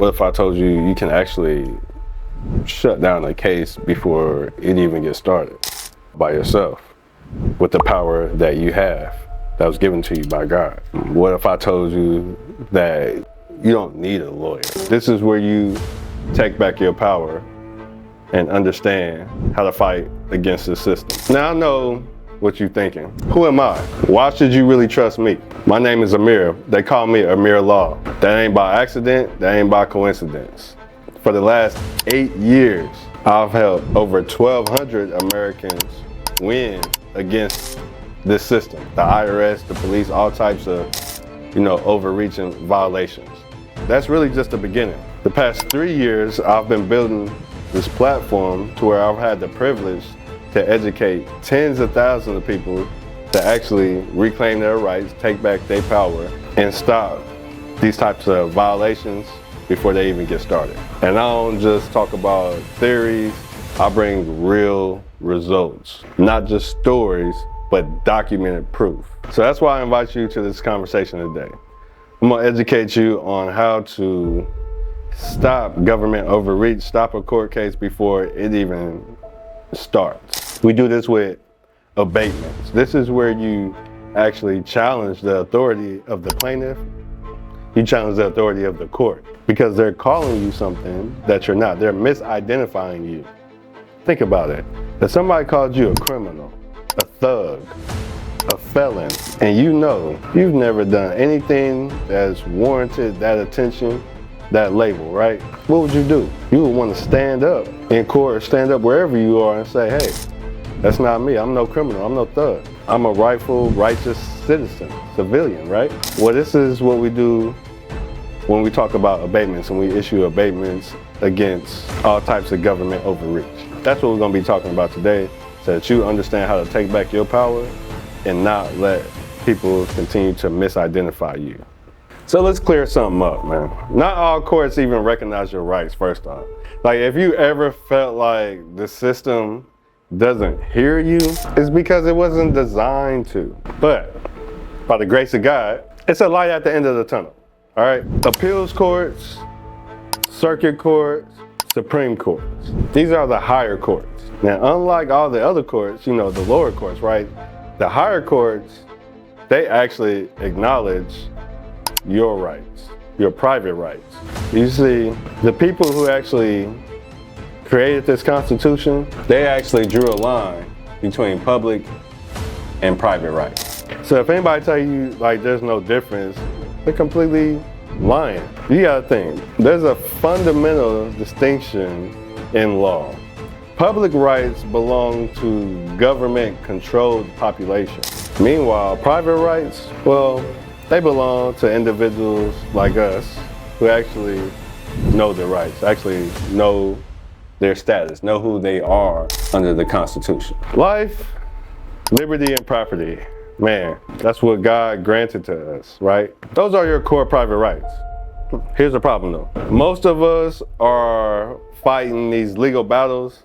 What if I told you you can actually shut down a case before it even gets started by yourself with the power that you have that was given to you by God? What if I told you that you don't need a lawyer? This is where you take back your power and understand how to fight against the system. Now I know what you're thinking. Who am I? Why should you really trust me? My name is Amir. They call me Amir Law. That ain't by accident, that ain't by coincidence. For the last 8 years, I've helped over 1,200 Americans win against this system. The IRS, the police, all types of, overreaching violations. That's really just the beginning. The past 3 years, I've been building this platform to where I've had the privilege to educate tens of thousands of people to actually reclaim their rights, take back their power, and stop these types of violations before they even get started. And I don't just talk about theories, I bring real results, not just stories, but documented proof. So that's why I invite you to this conversation today. I'm gonna educate you on how to stop government overreach, stop a court case before it even starts. We do this with abatements. This is where you actually challenge the authority of the plaintiff. You challenge the authority of the court because they're calling you something that you're not. They're misidentifying you. Think about it. If somebody called you a criminal, a thug, a felon, and you've never done anything that's warranted that attention, that label, right? What would you do? You would want to stand up in court, stand up wherever you are and say, hey, that's not me. I'm no criminal. I'm no thug. I'm a rightful, righteous citizen, civilian, right? Well, this is what we do when we talk about abatements and we issue abatements against all types of government overreach. That's what we're going to be talking about today, so that you understand how to take back your power and not let people continue to misidentify you. So let's clear something up, man. Not all courts even recognize your rights, first off. Like, if you ever felt like the system doesn't hear you, it's because it wasn't designed to. But by the grace of God, it's a light at the end of the tunnel, all right? Appeals courts, circuit courts, Supreme Courts. These are the higher courts. Now, unlike all the other courts, the lower courts, right? The higher courts, they actually acknowledge your rights, your private rights. You see, the people who actually created this Constitution, they actually drew a line between public and private rights. So if anybody tell you like there's no difference, they're completely lying. You gotta think, there's a fundamental distinction in law. Public rights belong to government-controlled population. Meanwhile, private rights, well, they belong to individuals like us who actually know their rights, actually know their status, know who they are under the Constitution. Life, liberty, and property. Man, that's what God granted to us, right? Those are your core private rights. Here's the problem though. Most of us are fighting these legal battles.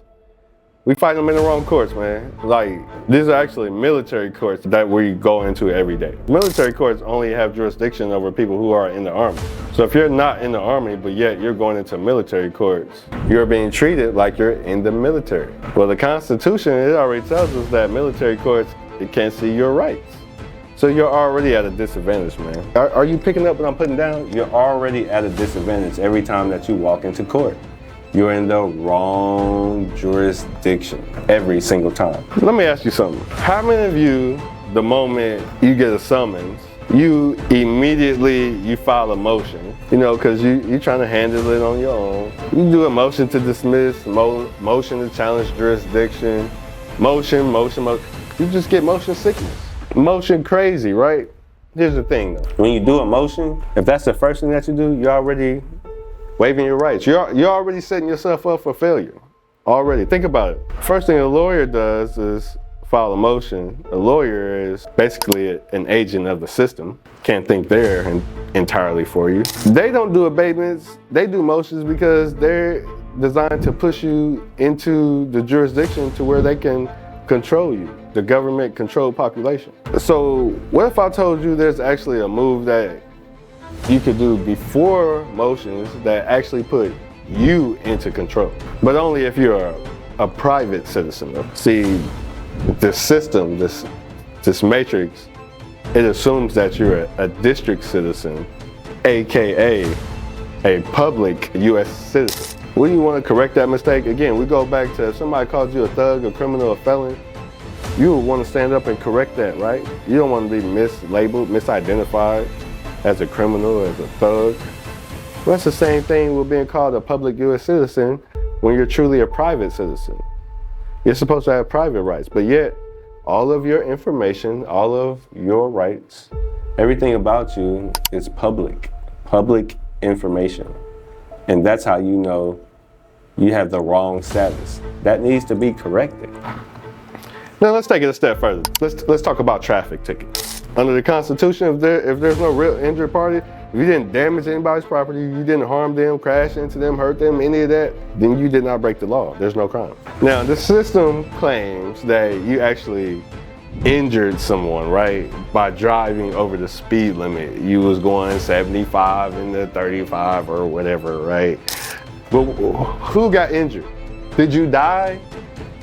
We fight them in the wrong courts, man. Like, these are actually military courts that we go into every day. Military courts only have jurisdiction over people who are in the Army. So if you're not in the Army, but yet you're going into military courts, you're being treated like you're in the military. Well, the Constitution, it already tells us that military courts, it can't see your rights. So you're already at a disadvantage, man. Are you picking up what I'm putting down? You're already at a disadvantage every time that you walk into court. You're in the wrong jurisdiction every single time. Let me ask you something. How many of you, the moment you get a summons, you immediately file a motion, because you're trying to handle it on your own. You do a motion to dismiss, motion to challenge jurisdiction, motion. You just get motion sickness. Motion crazy, right? Here's the thing though. When you do a motion, if that's the first thing that you do, you're already waiving your rights. You're already setting yourself up for failure. Already. Think about it. First thing a lawyer does is file a motion. A lawyer is basically an agent of the system. Can't think they're entirely for you. They don't do abatements. They do motions because they're designed to push you into the jurisdiction to where they can control you, the government-controlled population. So what if I told you there's actually a move that you could do before motions that actually put you into control. But only if you're a private citizen. See, this system, this matrix, it assumes that you're a district citizen, AKA a public US citizen. When you want to correct that mistake, again, we go back to if somebody calls you a thug, a criminal, a felon, you would want to stand up and correct that, right? You don't want to be mislabeled, misidentified as a criminal, as a thug. Well, that's the same thing with being called a public US citizen when you're truly a private citizen. You're supposed to have private rights, but yet all of your information, all of your rights, everything about you is public information. And that's how you know you have the wrong status. That needs to be corrected. Now let's take it a step further. Let's talk about traffic tickets. Under the Constitution, if there's no real injured party, if you didn't damage anybody's property, you didn't harm them, crash into them, hurt them, any of that, then you did not break the law. There's no crime. Now, the system claims that you actually injured someone, right, by driving over the speed limit. You was going 75 into 35 or whatever, right? But who got injured? Did you die?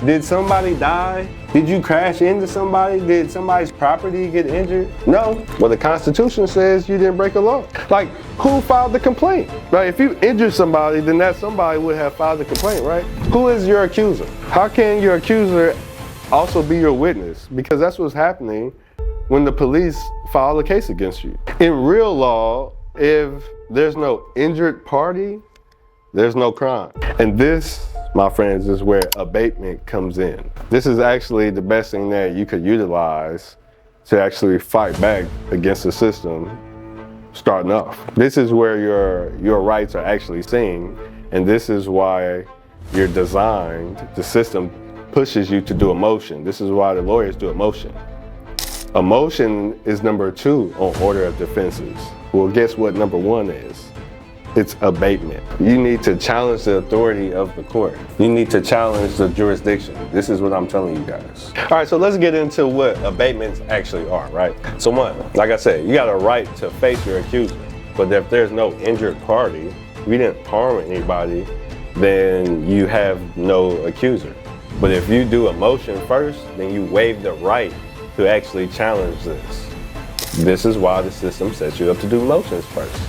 Did somebody die? Did you crash into somebody? Did somebody's property get injured? No. Well, the Constitution says you didn't break a law. Like, who filed the complaint? Right? If you injured somebody, then that somebody would have filed the complaint, right? Who is your accuser? How can your accuser also be your witness? Because that's what's happening when the police file a case against you. In real law, if there's no injured party, there's no crime. And this, my friends, is where abatement comes in. This is actually the best thing that you could utilize to actually fight back against the system starting off. This is where your rights are actually seen, and this is why you're designed, the system pushes you to do a motion. This is why the lawyers do a motion. A motion is number 2 on order of defenses. Well, guess what number 1 is? It's abatement. You need to challenge the authority of the court. You need to challenge the jurisdiction. This is what I'm telling you guys. All right, so let's get into what abatements actually are, right? So one, like I said, you got a right to face your accuser. But if there's no injured party, if you didn't harm anybody, then you have no accuser. But if you do a motion first, then you waive the right to actually challenge this. This is why the system sets you up to do motions first.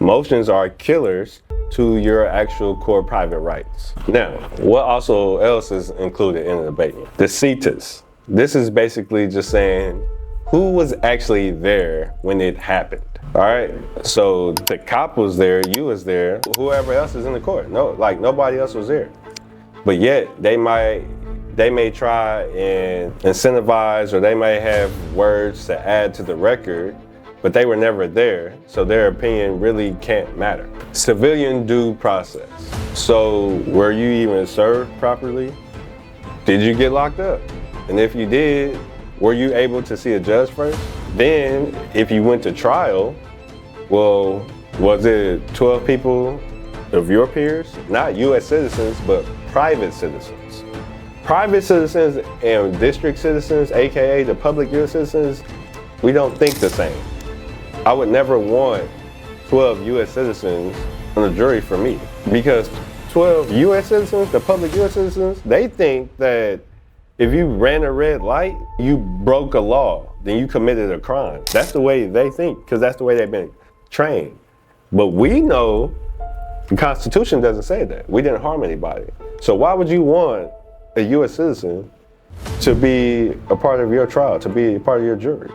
Motions are killers to your actual core private rights. Now, what also else is included in an abatement? The situs. This is basically just saying who was actually there when it happened. All right, so the cop was there, you was there, whoever else is in the court. No, like nobody else was there. But yet they may try and incentivize, or they may have words to add to the record, but they were never there, so their opinion really can't matter. Civilian due process. So were you even served properly? Did you get locked up? And if you did, were you able to see a judge first? Then if you went to trial, well, was it 12 people of your peers? Not US citizens, but private citizens. Private citizens and district citizens, AKA the public US citizens, we don't think the same. I would never want 12 US citizens on the jury for me, because 12 US citizens, the public US citizens, they think that if you ran a red light, you broke a law, then you committed a crime. That's the way they think, because that's the way they've been trained. But we know the Constitution doesn't say that. We didn't harm anybody. So why would you want a US citizen to be a part of your trial, to be a part of your jury?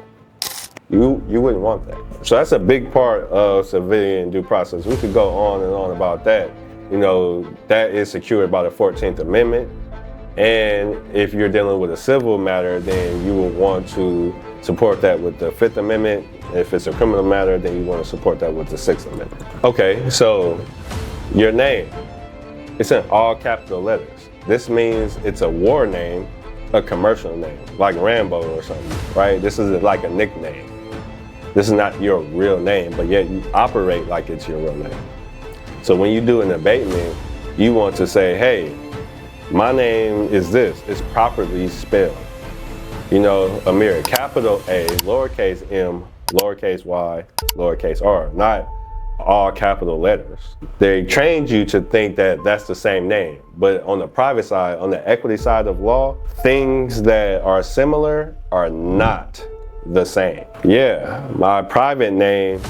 You wouldn't want that. So that's a big part of civilian due process. We could go on and on about that. You know, that is secured by the 14th Amendment. And if you're dealing with a civil matter, then you would want to support that with the 5th Amendment. If it's a criminal matter, then you want to support that with the 6th Amendment. Okay, so your name, it's in all capital letters. This means it's a war name, a commercial name, like Rambo or something, right? This is like a nickname. This is not your real name, but yet you operate like it's your real name. So when you do an abatement, you want to say, hey, my name is this, it's properly spelled. You know, Amir, capital A, lowercase m, lowercase y, lowercase r, not all capital letters. They trained you to think that that's the same name, but on the private side, on the equity side of law, things that are similar are not the same. Yeah, my private name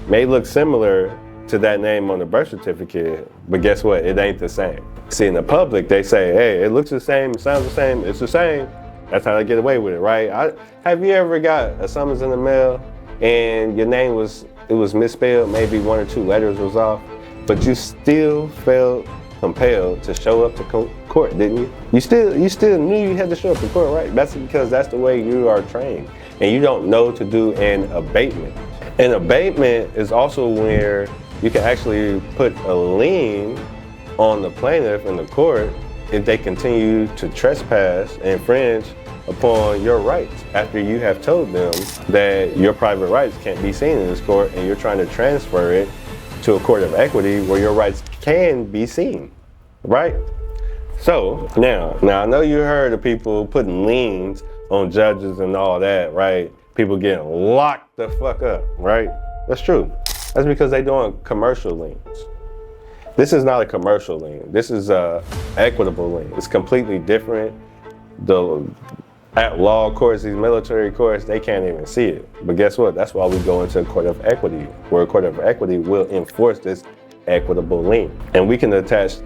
may look similar to that name on the birth certificate, but guess what? It ain't the same. See, in the public, they say, hey, it looks the same, it sounds the same, it's the same. That's how they get away with it, right? Have you ever got a summons in the mail and your name was misspelled, maybe 1 or 2 letters was off, but you still felt compelled to show up to court, didn't you? You still knew you had to show up to court, right? That's because that's the way you are trained, and you don't know to do an abatement. An abatement is also where you can actually put a lien on the plaintiff in the court if they continue to trespass and infringe upon your rights after you have told them that your private rights can't be seen in this court and you're trying to transfer it to a court of equity where your rights can be seen, right? So now I know you heard of people putting liens on judges and all that, right? People getting locked the fuck up, right? That's true. That's because they're doing commercial liens. This is not a commercial lien. This is a equitable lien. It's completely different. At law courts, these military courts, they can't even see it. But guess what? That's why we go into a court of equity, where a court of equity will enforce this equitable lien. And we can attach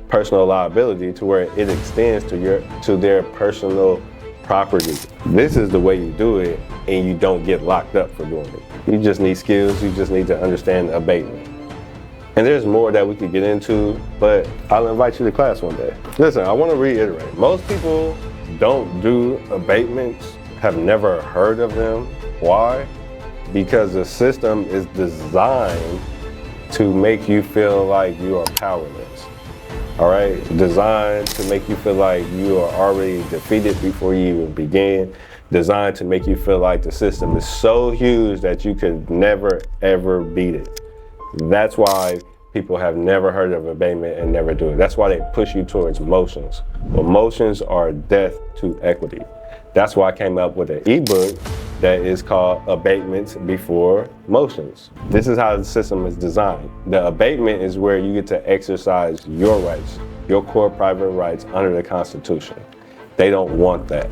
personal liability to where it extends to their personal property. This is the way you do it, and you don't get locked up for doing it. You just need skills. You just need to understand abatement. And there's more that we could get into, but I'll invite you to class one day. Listen, I want to reiterate. Most people don't do abatements, have never heard of them. Why? Because the system is designed to make you feel like you are powerless. All right? Designed to make you feel like you are already defeated before you even begin. Designed to make you feel like the system is so huge that you could never, ever beat it. That's why people have never heard of abatement and never do it. That's why they push you towards motions. Well, motions are death to equity. That's why I came up with an ebook that is called Abatements Before Motions. This is how the system is designed. The abatement is where you get to exercise your rights, your core private rights under the Constitution. They don't want that.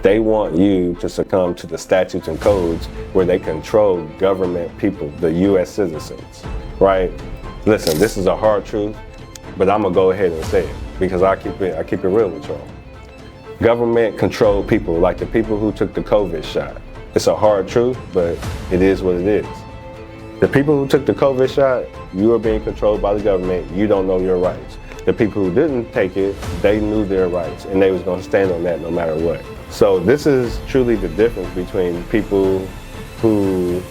They want you to succumb to the statutes and codes where they control government people, the U.S. citizens, right? Listen, this is a hard truth, but I'm gonna go ahead and say it because I keep it real with y'all. Government control people, like the people who took the COVID shot. It's a hard truth, but it is what it is. The people who took the COVID shot, you are being controlled by the government. You don't know your rights. The people who didn't take it, they knew their rights and they was gonna stand on that no matter what. So this is truly the difference between people who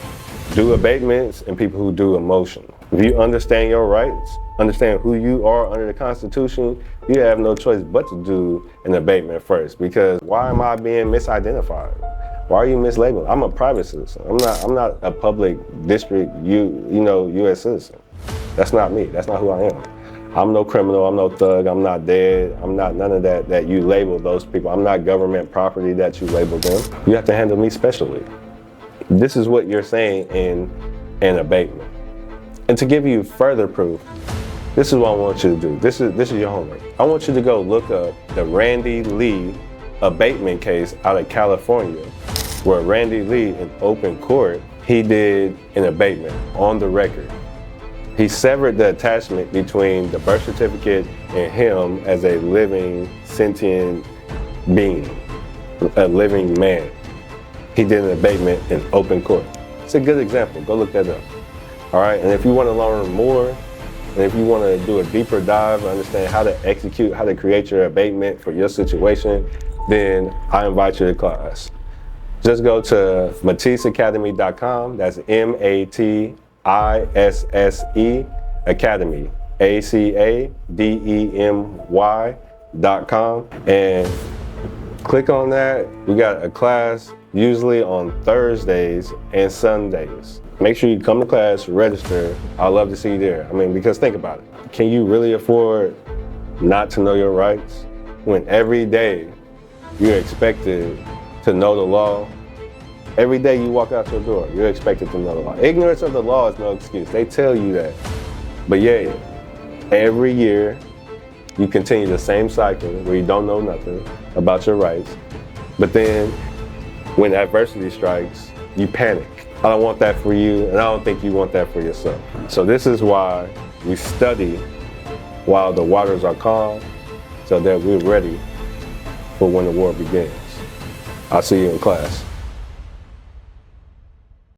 do abatements and people who do emotion. If you understand your rights, understand who you are under the Constitution, you have no choice but to do an abatement first. Because why am I being misidentified? Why are you mislabeled? I'm a private citizen. I'm not a public district U.S. citizen. That's not me. That's not who I am. I'm no criminal, I'm no thug, I'm not dead, I'm not none of that you label those people. I'm not government property that you label them. You have to handle me specially. This is what you're saying in an abatement. And to give you further proof, this is what I want you to do. This is your homework. I want you to go look up the Randy Lee abatement case out of California, where Randy Lee in open court, he did an abatement on the record. He severed the attachment between the birth certificate and him as a living, sentient being, a living man. He did an abatement in open court. It's a good example. Go look that up. All right, and if you want to learn more, and if you want to do a deeper dive and understand how to execute, how to create your abatement for your situation, then I invite you to class. Just go to MatisseAcademy.com. That's MATISSE Academy, ACADEMY.com, and click on that. We got a class usually on Thursdays and Sundays. Make sure you come to class, register. I'd love to see you there. I mean, because think about it. Can you really afford not to know your rights when every day you're expected to know the law Every day you walk out your door, you're expected to know the law. Ignorance of the law is no excuse. They tell you that. But yeah, every year you continue the same cycle where you don't know nothing about your rights. But then when adversity strikes, you panic. I don't want that for you, and I don't think you want that for yourself. So this is why we study while the waters are calm, so that we're ready for when the war begins. I'll see you in class.